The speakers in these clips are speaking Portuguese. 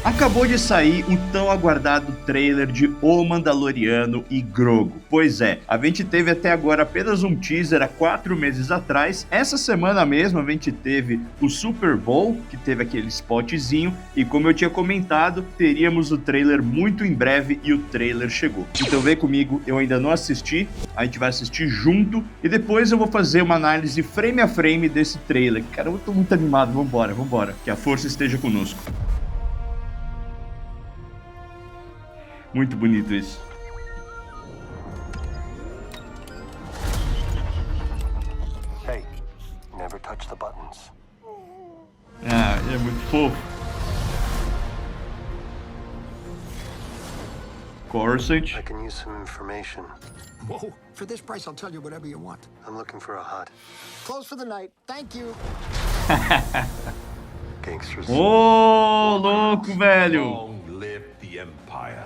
Acabou de sair o tão aguardado trailer de O Mandaloriano e Grogu. Pois é, a gente teve até agora apenas um teaser há 4 meses atrás. Essa semana mesmo a gente teve o Super Bowl, que teve aquele spotzinho, e como eu tinha comentado, teríamos o trailer muito em breve e o trailer chegou. Então vem comigo, eu ainda não assisti, a gente vai assistir junto e depois eu vou fazer uma análise frame a frame desse trailer. Cara, eu tô muito animado, vambora, que a força esteja conosco. Muito bonito isso. Hey, never touch the buttons. Ah, é muito fofo. Coruscant. I can use some information. Whoa, for this price, I'll tell you whatever you want. I'm looking for a hut. Close for the night. Thank you. Gangsters. Ô, louco, velho. Long live the Empire.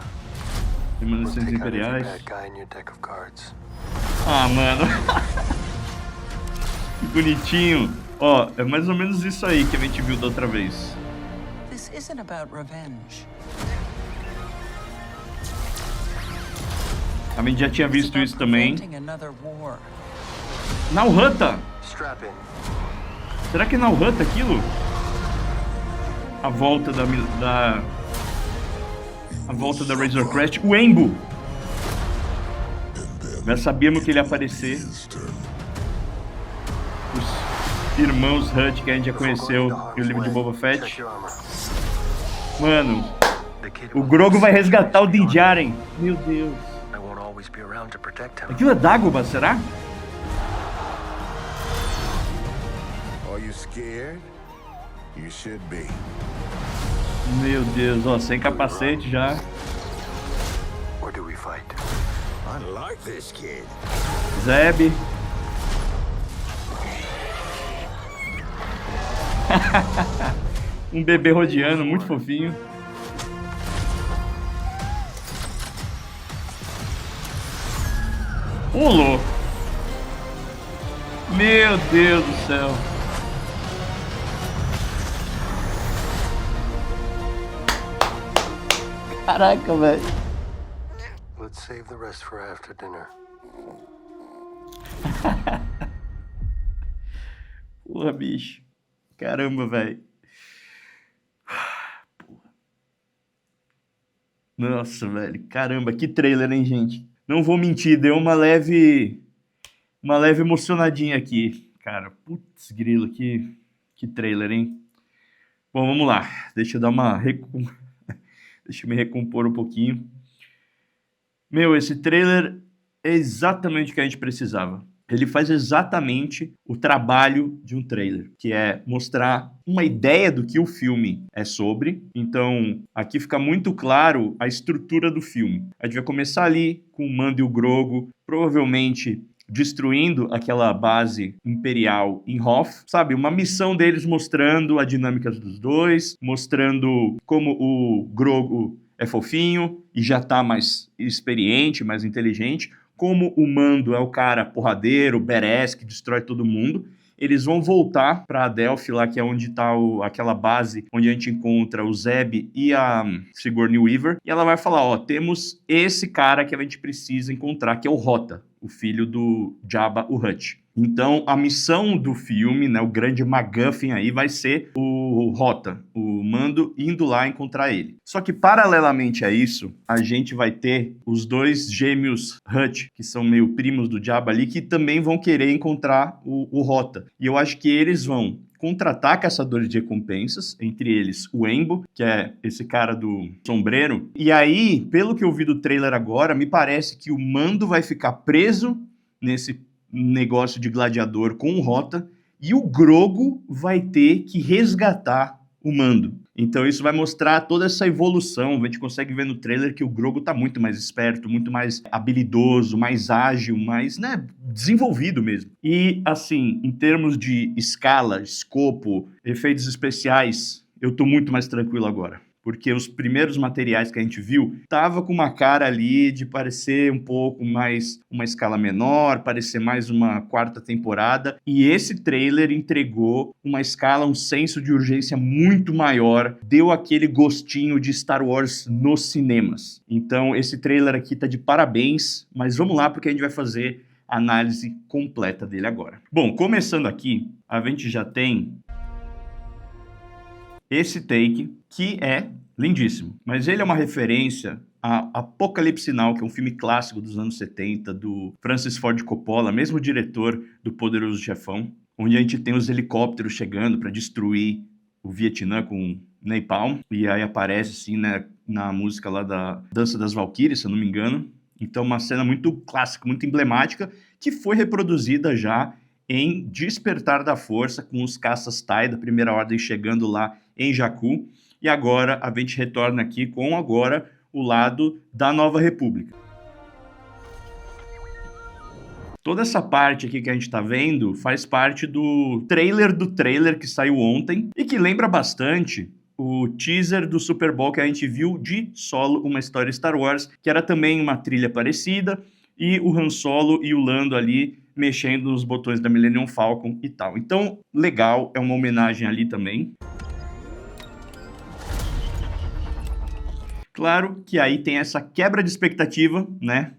Remanescentes Take out every imperiais. bad guy in your deck of cards. Ah, mano. Que bonitinho. Ó, é mais ou menos isso aí que a gente viu da outra vez. This isn't about revenge. A gente já tinha It's visto about isso também. preventing another war. Nalhutta! Strap in. Será que é Nalhutta aquilo? A volta a volta da Razor Crest. O Embo! Já sabíamos que ele ia aparecer. Os irmãos Hutt que a gente já conheceu no livro de Boba Check Fett. your armor. Mano, The kid o will Grogu vai insist resgatar o that you Din join. Djarin. Meu Deus. I won't always be around to protect him. Aquilo é Dagobah, será? Are you scared? You should be. Meu Deus, ó, sem capacete já. Or do we fight? I like this kid. Zeb. Um bebê rodeando, muito fofinho. Ô, louco. Meu Deus do céu. Caraca, velho. Let's save the rest for after dinner. Porra, bicho. Caramba, velho. Nossa, velho. Caramba, que trailer, hein, gente? Não vou mentir, deu uma leve emocionadinha aqui. Cara, putz, grilo, que trailer, hein? Bom, vamos lá. Deixa eu dar uma Deixa eu me recompor um pouquinho. Meu, esse trailer é exatamente o que a gente precisava. Ele faz exatamente o trabalho de um trailer, que é mostrar uma ideia do que o filme é sobre. Então, aqui fica muito claro a estrutura do filme. A gente vai começar ali com o Mando e o Grogu, provavelmente destruindo aquela base imperial em Hoth, sabe? Uma missão deles mostrando a dinâmica dos dois, mostrando como o Grogu é fofinho e já tá mais experiente, mais inteligente, como o Mando é o cara porradeiro, badass, que destrói todo mundo. Eles vão voltar para Adelphi, lá que é onde tá aquela base onde a gente encontra o Zeb e a Sigourney Weaver, e ela vai falar, ó, temos esse cara que a gente precisa encontrar, que é o Hota, o filho do Jabba o Hutt. Então, a missão do filme, né, o grande MacGuffin aí, vai ser o Hota, o Mando, indo lá encontrar ele. Só que, paralelamente a isso, a gente vai ter os dois gêmeos Hutt, que são meio primos do Jabba ali, que também vão querer encontrar o Hota. E eu acho que eles vão contratar caçadores de recompensas, entre eles o Embo, que é esse cara do sombreiro. E aí, pelo que eu vi do trailer agora, me parece que o Mando vai ficar preso nesse negócio de gladiador com o Hota, e o Grogu vai ter que resgatar o Mando. Então isso vai mostrar toda essa evolução. A gente consegue ver no trailer que o Grogu tá muito mais esperto, muito mais habilidoso, mais ágil, mais, né, desenvolvido mesmo. E assim, em termos de escala, escopo, efeitos especiais, eu tô muito mais tranquilo agora. porque os primeiros materiais que a gente viu tava com uma cara ali de parecer um pouco mais uma escala menor, parecer mais uma quarta temporada, e esse trailer entregou uma escala, um senso de urgência muito maior, deu aquele gostinho de Star Wars nos cinemas. Então esse trailer aqui tá de parabéns, mas vamos lá porque a gente vai fazer a análise completa dele agora. Bom, começando aqui, a gente já tem esse take, que é lindíssimo, mas ele é uma referência a Apocalipse Now, que é um filme clássico dos anos 70, do Francis Ford Coppola, mesmo diretor do Poderoso Chefão, onde a gente tem os helicópteros chegando para destruir o Vietnã com napalm, e aí aparece assim, né, na música lá da Dança das Valquírias, se eu não me engano. Então uma cena muito clássica, muito emblemática, que foi reproduzida já em Despertar da Força, com os caças TIE da Primeira Ordem chegando lá em Jakku, e agora a gente retorna aqui com agora o lado da Nova República. Toda essa parte aqui que a gente tá vendo faz parte do trailer que saiu ontem e que lembra bastante o teaser do Super Bowl que a gente viu de Solo, uma história Star Wars, que era também uma trilha parecida, e o Han Solo e o Lando ali mexendo nos botões da Millennium Falcon e tal. Então, legal, é uma homenagem ali também. Claro que aí tem essa quebra de expectativa, né?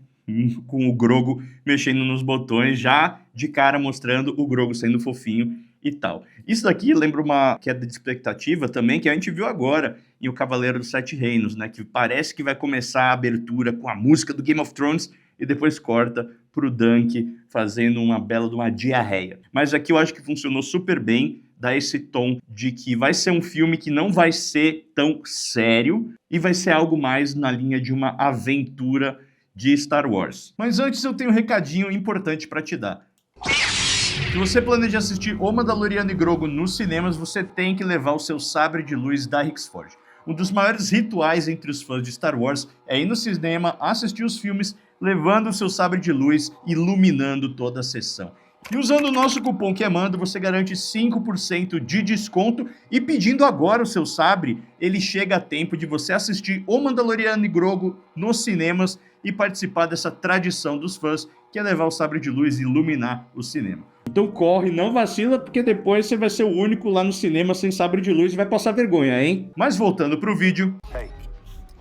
Com o Grogu mexendo nos botões, já de cara mostrando o Grogu sendo fofinho e tal. Isso daqui lembra uma queda de expectativa também que a gente viu agora em O Cavaleiro dos Sete Reinos, né? Que parece que vai começar a abertura com a música do Game of Thrones e depois corta pro Dunk fazendo uma bela de uma diarreia. Mas aqui eu acho que funcionou super bem, dá esse tom de que vai ser um filme que não vai ser tão sério e vai ser algo mais na linha de uma aventura de Star Wars. Mas antes eu tenho um recadinho importante para te dar. Se você planeja assistir O Mandaloriano e Grogu nos cinemas, você tem que levar o seu sabre de luz da Hixford. Um dos maiores rituais entre os fãs de Star Wars é ir no cinema, assistir os filmes, levando o seu sabre de luz, iluminando toda a sessão. E usando o nosso cupom que é Mando, você garante 5% de desconto. E pedindo agora o seu sabre, ele chega a tempo de você assistir O Mandaloriano e Grogu nos cinemas e participar dessa tradição dos fãs, que é levar o sabre de luz e iluminar o cinema. Então corre, não vacila, porque depois você vai ser o único lá no cinema sem sabre de luz e vai passar vergonha, hein? Mas voltando pro vídeo... Hey,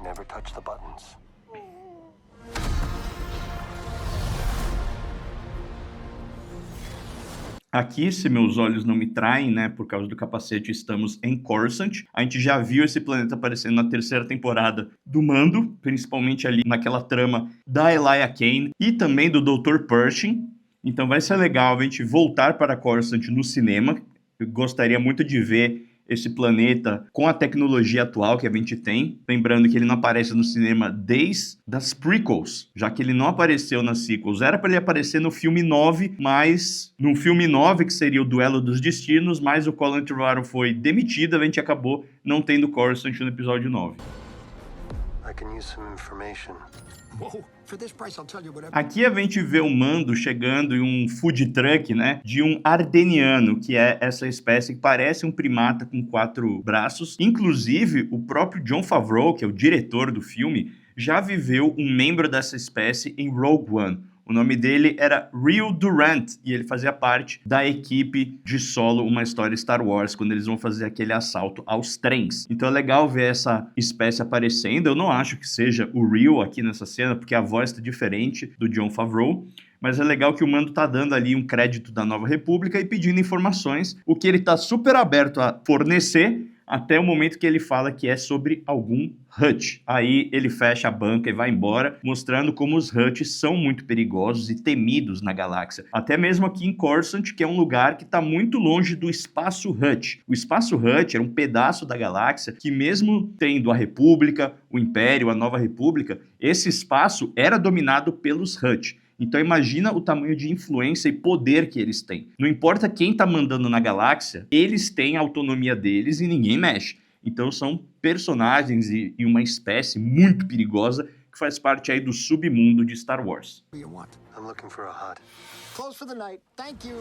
never touch the buttons. Aqui, se meus olhos não me traem, né, por causa do capacete, estamos em Coruscant. A gente já viu esse planeta aparecendo na terceira temporada do Mando, principalmente ali naquela trama da Elia Kane e também do Dr. Pershing. Então vai ser legal a gente voltar para Coruscant no cinema. Eu gostaria muito de ver esse planeta com a tecnologia atual que a gente tem. Lembrando que ele não aparece no cinema desde as prequels, já que ele não apareceu nas sequels. Era para ele aparecer no filme 9, mas no filme 9, que seria o Duelo dos Destinos, mas o Colin Trevorrow foi demitido, a gente acabou não tendo Coruscant no episódio 9. I can use some information. Whoa. For this price, I'll tell you whatever. Aqui a gente vê o Mando chegando em um food truck, né, de um ardeniano, que é essa espécie que parece um primata com 4 braços. Inclusive, o próprio Jon Favreau, que é o diretor do filme, já viveu um membro dessa espécie em Rogue One. O nome dele era Rio Durant e ele fazia parte da equipe de Solo, uma história Star Wars, quando eles vão fazer aquele assalto aos trens. Então é legal ver essa espécie aparecendo. Eu não acho que seja o Rio aqui nessa cena, porque a voz está diferente do Jon Favreau. Mas é legal que o Mando tá dando ali um crédito da Nova República e pedindo informações, o que ele tá super aberto a fornecer, até o momento que ele fala que é sobre algum Hutt. Aí ele fecha a banca e vai embora, mostrando como os Hutts são muito perigosos e temidos na galáxia. Até mesmo aqui em Coruscant, que é um lugar que está muito longe do Espaço Hutt. O Espaço Hutt era um pedaço da galáxia que, mesmo tendo a República, o Império, a Nova República, esse espaço era dominado pelos Hutt. Então imagina o tamanho de influência e poder que eles têm. Não importa quem está mandando na galáxia, eles têm a autonomia deles e ninguém mexe. Então são personagens e uma espécie muito perigosa que faz parte aí do submundo de Star Wars. You want. I'm looking for a hut. Close for the night. Thank you.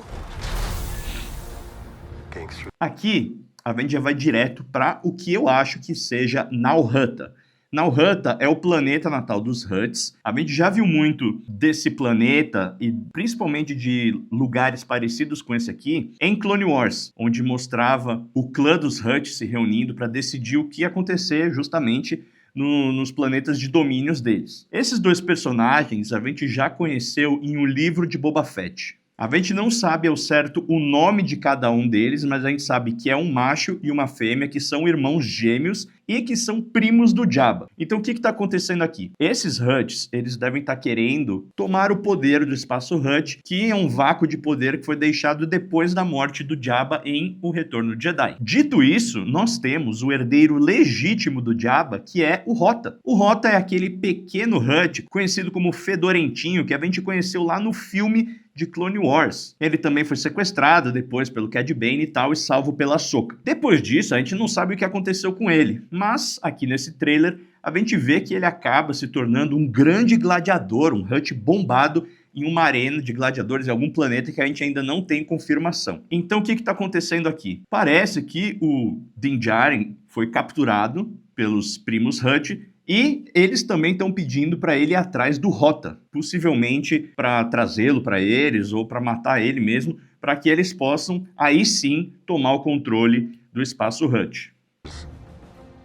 Gangster. Aqui a gente já vai direto para o que eu acho que seja Nal-Hutta. Nal-Hutta é o planeta natal dos Hutts. A gente já viu muito desse planeta, e principalmente de lugares parecidos com esse aqui, em Clone Wars, onde mostrava o clã dos Hutts se reunindo para decidir o que ia acontecer justamente nos planetas de domínios deles. Esses dois personagens a gente já conheceu em O Livro de Boba Fett. A gente não sabe ao certo o nome de cada um deles, mas a gente sabe que é um macho e uma fêmea que são irmãos gêmeos e que são primos do Jabba. Então o que está acontecendo aqui? Esses Hutts, eles devem estar querendo tomar o poder do espaço Hutt, que é um vácuo de poder que foi deixado depois da morte do Jabba em O Retorno de Jedi. Dito isso, nós temos o herdeiro legítimo do Jabba, que é o Hota. O Hota é aquele pequeno Hutt, conhecido como Fedorentinho, que a gente conheceu lá no filme de Clone Wars. Ele também foi sequestrado depois pelo Cad Bane e tal, e salvo pela Ahsoka. Depois disso, a gente não sabe o que aconteceu com ele, mas aqui nesse trailer a gente vê que ele acaba se tornando um grande gladiador, um Hutt bombado em uma arena de gladiadores em algum planeta que a gente ainda não tem confirmação. Então o que está acontecendo aqui? Parece que o Din Djarin foi capturado pelos primos Hutt, e eles também estão pedindo para ele ir atrás do Hota, possivelmente para trazê-lo para eles ou para matar ele mesmo, para que eles possam aí sim tomar o controle do espaço Hutt.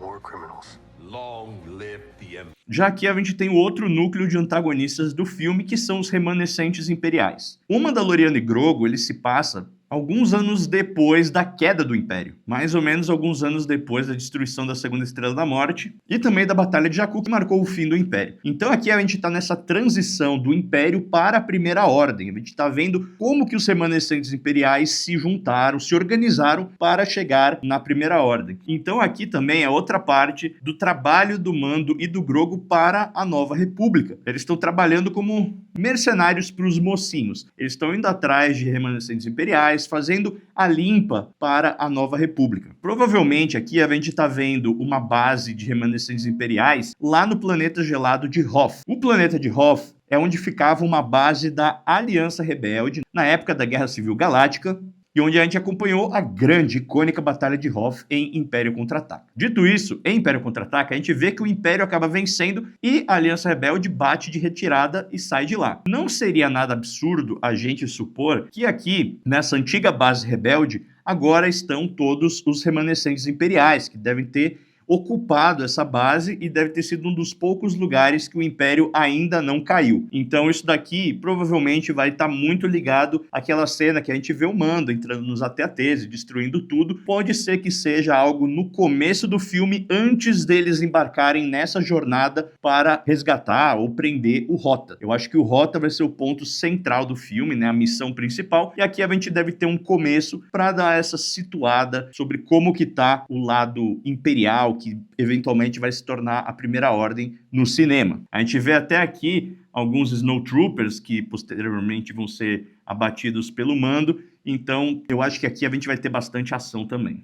More criminals. Long live the Empire. Já aqui a gente tem o outro núcleo de antagonistas do filme, que são os remanescentes imperiais. O Mandaloriano e Grogu, ele se passa alguns anos depois da queda do Império, mais ou menos alguns anos depois da destruição da Segunda Estrela da Morte e também da Batalha de Jakku, que marcou o fim do Império. Então aqui a gente está nessa transição do Império para a Primeira Ordem. A gente está vendo como que os remanescentes imperiais se juntaram, se organizaram para chegar na Primeira Ordem. Então aqui também é outra parte do trabalho do Mando e do Grogu para a Nova República. Eles estão trabalhando como mercenários para os mocinhos. Eles estão indo atrás de remanescentes imperiais, fazendo a limpa para a Nova República. Provavelmente aqui a gente está vendo uma base de remanescentes imperiais lá no planeta gelado de Hoth. O planeta de Hoth é onde ficava uma base da Aliança Rebelde na época da Guerra Civil Galáctica, e onde a gente acompanhou a grande, icônica Batalha de Hoth em Império Contra-Ataca. Dito isso, em Império Contra-Ataca, a gente vê que o Império acaba vencendo e a Aliança Rebelde bate de retirada e sai de lá. Não seria nada absurdo a gente supor que aqui, nessa antiga base rebelde, agora estão todos os remanescentes imperiais, que devem ter ocupado essa base e deve ter sido um dos poucos lugares que o Império ainda não caiu. Então isso daqui provavelmente vai estar muito ligado àquela cena que a gente vê o Mando entrando nos AT-ATs e destruindo tudo. Pode ser que seja algo no começo do filme, antes deles embarcarem nessa jornada para resgatar ou prender o Hota. Eu acho que o Hota vai ser o ponto central do filme, né, a missão principal, e aqui a gente deve ter um começo para dar essa situada sobre como que tá o lado imperial, que eventualmente vai se tornar a Primeira Ordem no cinema. A gente vê até aqui alguns Snowtroopers que posteriormente vão ser abatidos pelo Mando, então eu acho que aqui a gente vai ter bastante ação também.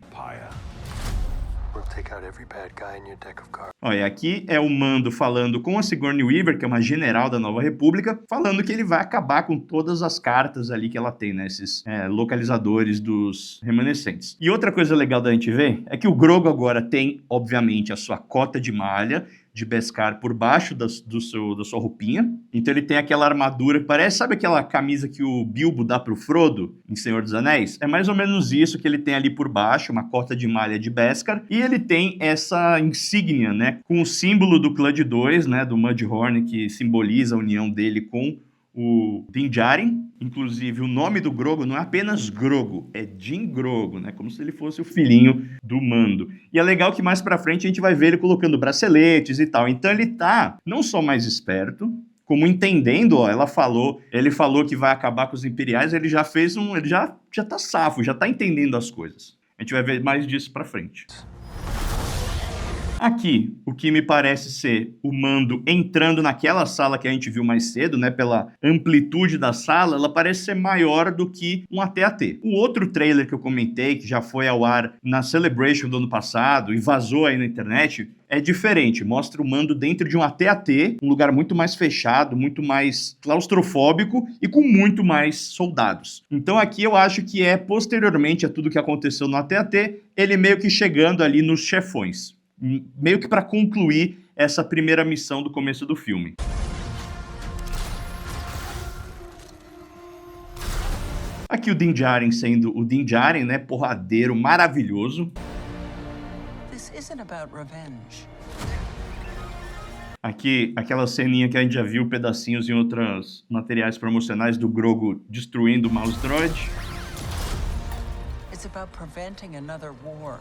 We'll take out every bad guy in your deck of cards. Olha, aqui é o Mando falando com a Sigourney Weaver, que é uma general da Nova República, falando que ele vai acabar com todas as cartas ali que ela tem, né? Esses localizadores dos remanescentes. E outra coisa legal da gente ver é que o Grogu agora tem, obviamente, a sua cota de malha de Beskar por baixo da sua roupinha. Então ele tem aquela armadura que parece, sabe aquela camisa que o Bilbo dá pro Frodo em Senhor dos Anéis? É mais ou menos isso que ele tem ali por baixo, uma cota de malha de Beskar. E ele tem essa insígnia, né, com o símbolo do clã de dois, né, do Mudhorn, que simboliza a união dele com o Din Djarin. Inclusive, o nome do Grogu não é apenas Grogu, é Din Grogu, né? Como se ele fosse o filhinho do Mando. E é legal que mais pra frente a gente vai ver ele colocando braceletes e tal. Então ele tá não só mais esperto, como entendendo, ó, ele falou que vai acabar com os imperiais, ele já fez ele já tá safo, já tá entendendo as coisas. A gente vai ver mais disso pra frente. Aqui, o que me parece ser o Mando entrando naquela sala que a gente viu mais cedo, né, pela amplitude da sala, ela parece ser maior do que um AT-AT. O outro trailer que eu comentei, que já foi ao ar na Celebration do ano passado e vazou aí na internet, é diferente, mostra o Mando dentro de um AT-AT, um lugar muito mais fechado, muito mais claustrofóbico e com muito mais soldados. Então aqui eu acho que é posteriormente a tudo que aconteceu no AT-AT, ele meio que chegando ali nos chefões, meio que para concluir essa primeira missão do começo do filme. Aqui o Din Djarin sendo o Din Djarin, né, porradeiro, maravilhoso. This isn't about revenge. Aqui, aquela ceninha que a gente já viu pedacinhos em outros materiais promocionais do Grogu destruindo o Mouse Droid. It's about preventing another war.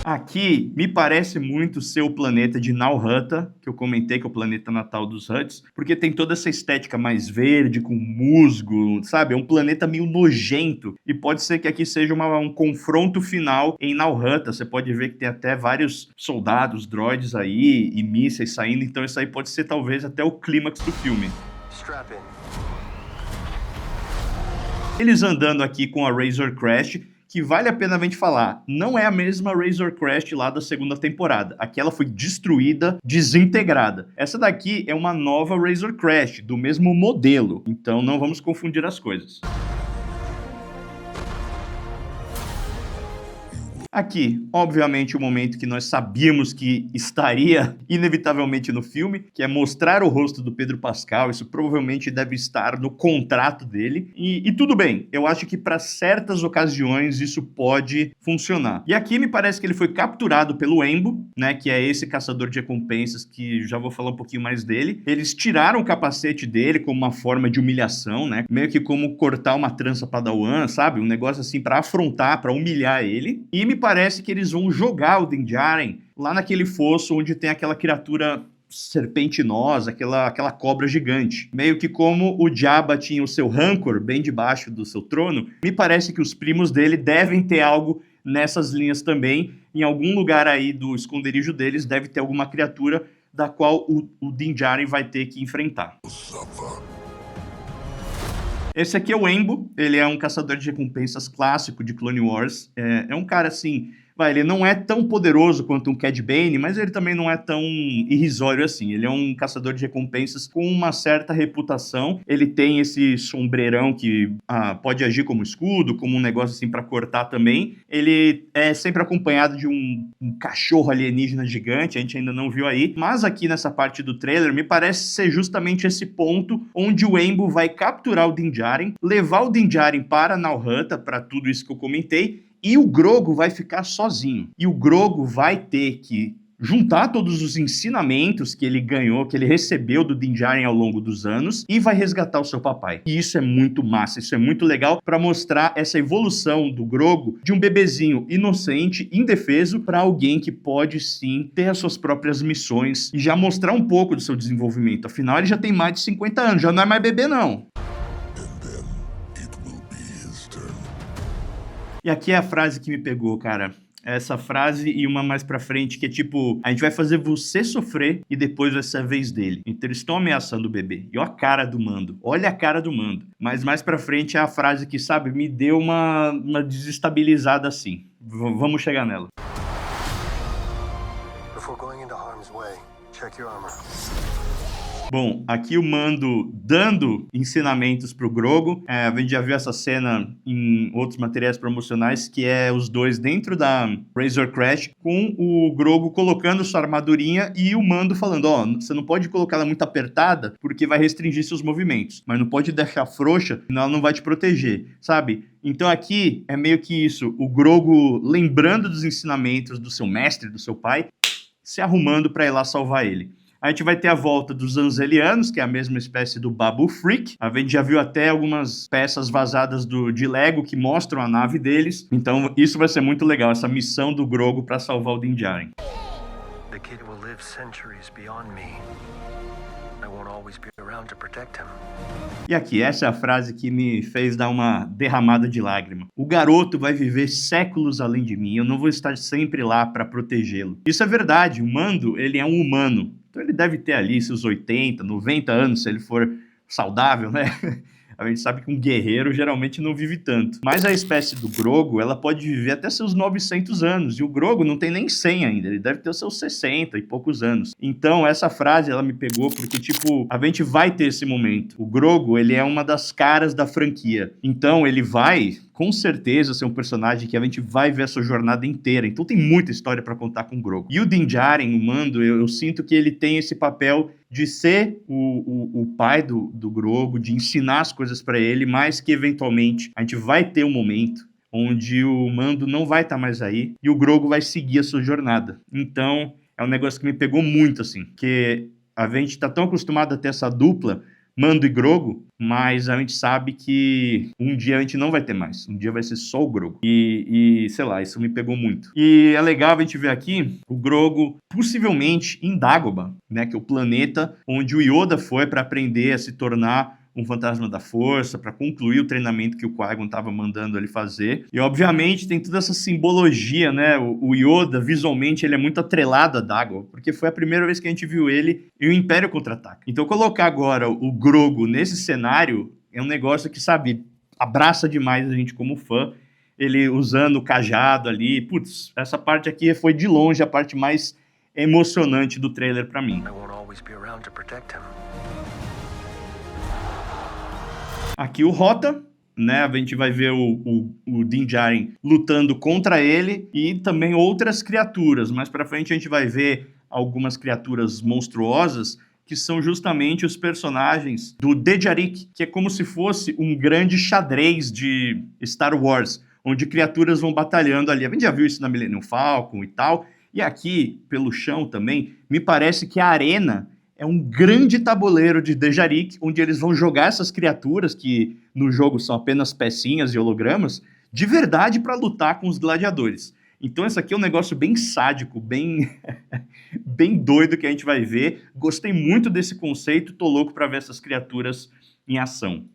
Aqui, me parece muito ser o planeta de Nal Hutta, que eu comentei que é o planeta natal dos Hutts, porque tem toda essa estética mais verde, com musgo, sabe? É um planeta meio nojento, e pode ser que aqui seja um confronto final em Nal Hutta. Você pode ver que tem até vários soldados, droids aí, e mísseis saindo, então isso aí pode ser talvez até o clímax do filme. Strap in. Eles andando aqui com a Razor Crest, que vale a pena a gente falar, não é a mesma Razor Crest lá da segunda temporada. Aquela foi destruída, desintegrada. Essa daqui é uma nova Razor Crest, do mesmo modelo. Então não vamos confundir as coisas. Aqui, obviamente, o momento que nós sabíamos que estaria inevitavelmente no filme, que é mostrar o rosto do Pedro Pascal. Isso provavelmente deve estar no contrato dele. E tudo bem, eu acho que para certas ocasiões isso pode funcionar. E aqui me parece que ele foi capturado pelo Embo, né, que é esse caçador de recompensas que já vou falar um pouquinho mais dele. Eles tiraram o capacete dele como uma forma de humilhação, né, meio que como cortar uma trança Padawan, sabe? Um negócio assim para afrontar, para humilhar ele. E me parece que eles vão jogar o Din Djarin lá naquele fosso onde tem aquela criatura serpentinosa, aquela cobra gigante. Meio que como o Jabba tinha o seu rancor bem debaixo do seu trono, me parece que os primos dele devem ter algo nessas linhas também. Em algum lugar aí do esconderijo deles deve ter alguma criatura da qual o Din Djarin vai ter que enfrentar. Esse aqui é o Embo, ele é um caçador de recompensas clássico de Clone Wars. É um cara assim, ele não é tão poderoso quanto um Cad Bane, mas ele também não é tão irrisório assim. Ele é um caçador de recompensas com uma certa reputação. Ele tem esse sombreirão que pode agir como escudo, como um negócio assim para cortar também. Ele é sempre acompanhado de um cachorro alienígena gigante, a gente ainda não viu aí. Mas aqui nessa parte do trailer, me parece ser justamente esse ponto onde o Embo vai capturar o Din Djarin, levar o Din Djarin para Nal Hutta, para tudo isso que eu comentei, e o Grogu vai ficar sozinho. E o Grogu vai ter que juntar todos os ensinamentos que ele ganhou, que ele recebeu do Din Djarin ao longo dos anos, e vai resgatar o seu papai. E isso é muito massa, isso é muito legal para mostrar essa evolução do Grogu de um bebezinho inocente, indefeso, para alguém que pode sim ter as suas próprias missões e já mostrar um pouco do seu desenvolvimento. Afinal, ele já tem mais de 50 anos, já não é mais bebê não. E aqui é a frase que me pegou, cara. Essa frase e uma mais pra frente que é tipo, a gente vai fazer você sofrer e depois vai ser a vez dele. Então eles estão ameaçando o bebê. E olha a cara do Mando. Olha a cara do Mando. Mas mais pra frente é a frase que, sabe, me deu uma desestabilizada assim. Vamos chegar nela. Before going into harm's way, check your armor. Bom, aqui o Mando dando ensinamentos pro Grogu. A gente já viu essa cena em outros materiais promocionais, que é os dois dentro da Razor Crest, com o Grogu colocando sua armadurinha e o Mando falando, você não pode colocar ela muito apertada, porque vai restringir seus movimentos, mas não pode deixar frouxa, senão ela não vai te proteger, sabe? Então aqui é meio que isso, o Grogu lembrando dos ensinamentos do seu mestre, do seu pai, se arrumando para ir lá salvar ele. A gente vai ter a volta dos Anzelianos, que é a mesma espécie do Babu Frick. A gente já viu até algumas peças vazadas de Lego que mostram a nave deles. Então isso vai ser muito legal, essa missão do Grogu para salvar o Din Djarin. The kid will live centuries beyond me. I won't always be around to protect him. E aqui, essa é a frase que me fez dar uma derramada de lágrima. O garoto vai viver séculos além de mim, eu não vou estar sempre lá para protegê-lo. Isso é verdade, o Mando, ele é um humano. Então ele deve ter ali seus 80, 90 anos, se ele for saudável, né? A gente sabe que um guerreiro geralmente não vive tanto. Mas a espécie do Grogu, ela pode viver até seus 900 anos. E o Grogu não tem nem 100 ainda. Ele deve ter os seus 60 e poucos anos. Então, essa frase, ela me pegou porque, tipo, a gente vai ter esse momento. O Grogu, ele é uma das caras da franquia. Então, ele vai, com certeza, ser um personagem que a gente vai ver a sua jornada inteira. Então, tem muita história pra contar com o Grogu. E o Din Djarin, o Mando, eu sinto que ele tem esse papel de ser o pai do Grogu, de ensinar as coisas pra ele, mas que eventualmente a gente vai ter um momento onde o Mando não vai estar mais aí e o Grogu vai seguir a sua jornada. Então, é um negócio que me pegou muito, assim, que a gente tá tão acostumado a ter essa dupla, Mando e Grogu, mas a gente sabe que um dia a gente não vai ter mais. Um dia vai ser só o Grogu. E sei lá, isso me pegou muito. E é legal a gente ver aqui o Grogu, possivelmente em Dagobah, né? Que é o planeta onde o Yoda foi para aprender a se tornar um fantasma da força, para concluir o treinamento que o Qui-Gon estava mandando ele fazer. E, obviamente, tem toda essa simbologia, né? O Yoda, visualmente, ele é muito atrelado a Dagobah, porque foi a primeira vez que a gente viu ele em O Império Contra-Ataca. Então, colocar agora o Grogu nesse cenário é um negócio que, sabe, abraça demais a gente como fã. Ele usando o cajado ali. Putz, essa parte aqui foi, de longe, a parte mais emocionante do trailer para mim. I won't always be around to protect him. Aqui o Rota, né? A gente vai ver o Din Djarin lutando contra ele e também outras criaturas. Mais pra frente a gente vai ver algumas criaturas monstruosas que são justamente os personagens do Dejarik, que é como se fosse um grande xadrez de Star Wars, onde criaturas vão batalhando ali. A gente já viu isso na Millennium Falcon e tal. E aqui, pelo chão também, me parece que a arena é um grande tabuleiro de Dejarik, onde eles vão jogar essas criaturas, que no jogo são apenas pecinhas e hologramas, de verdade para lutar com os gladiadores. Então esse aqui é um negócio bem sádico, bem bem doido que a gente vai ver. Gostei muito desse conceito, tô louco para ver essas criaturas em ação.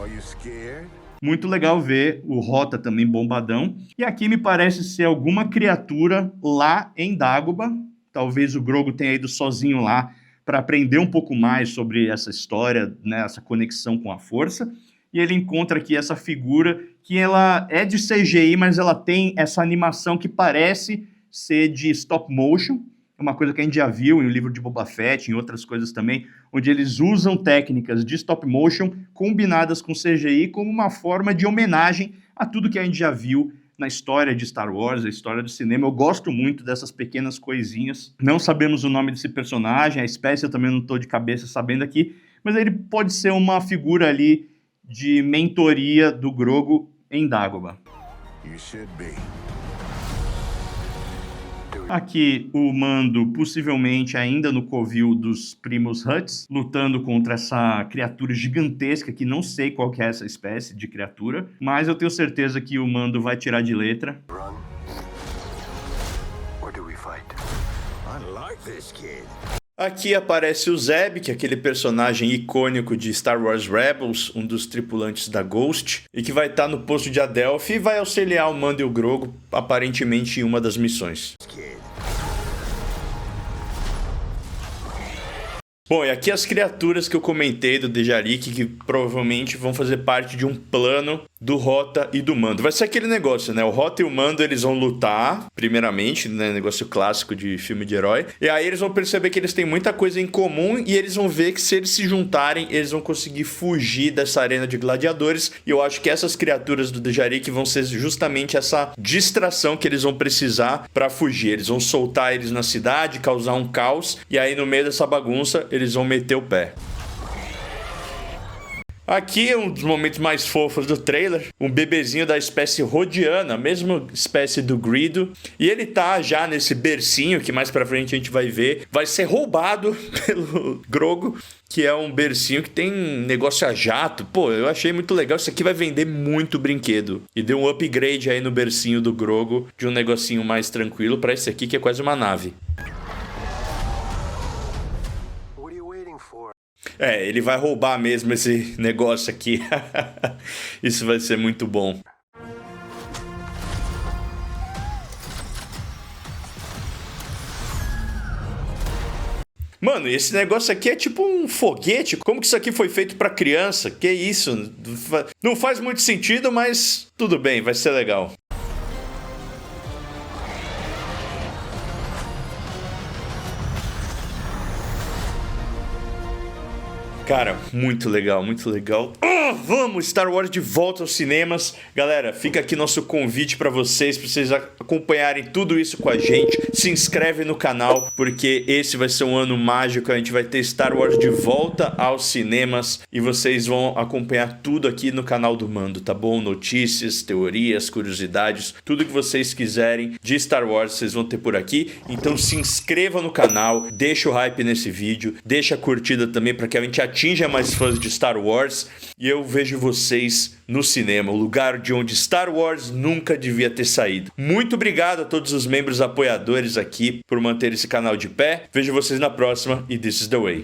Are you scared? Muito legal ver o Rota também bombadão. E aqui me parece ser alguma criatura lá em Dagobah. Talvez o Grogu tenha ido sozinho lá para aprender um pouco mais sobre essa história, né, essa conexão com a força. E ele encontra aqui essa figura que ela é de CGI, mas ela tem essa animação que parece ser de stop motion. É uma coisa que a gente já viu em O Livro de Boba Fett, em outras coisas também, onde eles usam técnicas de stop motion combinadas com CGI como uma forma de homenagem a tudo que a gente já viu na história de Star Wars, a história do cinema. Eu gosto muito dessas pequenas coisinhas. Não sabemos o nome desse personagem, a espécie eu também não estou de cabeça sabendo aqui, mas ele pode ser uma figura ali de mentoria do Grogu em Dagobah. You should be. Aqui o Mando, possivelmente ainda no covil dos primos Hutts, lutando contra essa criatura gigantesca, que não sei qual que é essa espécie de criatura, mas eu tenho certeza que o Mando vai tirar de letra. Run? Or do we fight? I like this kid. Aqui aparece o Zeb, que é aquele personagem icônico de Star Wars Rebels, um dos tripulantes da Ghost, e que vai estar no posto de Adelphi e vai auxiliar o Mando e o Grogu, aparentemente em uma das missões. Bom, e aqui as criaturas que eu comentei do Dejarik, que provavelmente vão fazer parte de um plano do Rota e do Mando. Vai ser aquele negócio, né? O Rota e o Mando, eles vão lutar, primeiramente, né? Negócio clássico de filme de herói. E aí eles vão perceber que eles têm muita coisa em comum e eles vão ver que se eles se juntarem, eles vão conseguir fugir dessa arena de gladiadores. E eu acho que essas criaturas do Dejarik vão ser justamente essa distração que eles vão precisar para fugir. Eles vão soltar eles na cidade, causar um caos, e aí no meio dessa bagunça, eles vão meter o pé. Aqui é um dos momentos mais fofos do trailer, um bebezinho da espécie rodiana, a mesma espécie do Greedo, e ele tá já nesse bercinho, que mais pra frente a gente vai ver, vai ser roubado pelo Grogu, que é um bercinho que tem negócio a jato. Pô, eu achei muito legal, isso aqui vai vender muito brinquedo. E deu um upgrade aí no bercinho do Grogu, de um negocinho mais tranquilo pra esse aqui, que é quase uma nave. before. É, ele vai roubar mesmo esse negócio aqui. Isso vai ser muito bom. Mano, esse negócio aqui é tipo um foguete. Como que isso aqui foi feito pra criança? Que isso? Não faz muito sentido, mas tudo bem, vai ser legal. Cara, muito legal, muito legal. Vamos, Star Wars de volta aos cinemas. Galera, fica aqui nosso convite pra vocês acompanharem tudo isso com a gente. Se inscreve no canal, porque esse vai ser um ano mágico. A gente vai ter Star Wars de volta aos cinemas e vocês vão acompanhar tudo aqui no canal do Mando, tá bom? Notícias, teorias, curiosidades, tudo que vocês quiserem de Star Wars vocês vão ter por aqui. Então se inscreva no canal, deixa o hype nesse vídeo, deixa a curtida também para que a gente atinja mais fãs de Star Wars. E eu vejo vocês no cinema, o lugar de onde Star Wars nunca devia ter saído. Muito obrigado a todos os membros apoiadores aqui por manter esse canal de pé. Vejo vocês na próxima e This is the Way.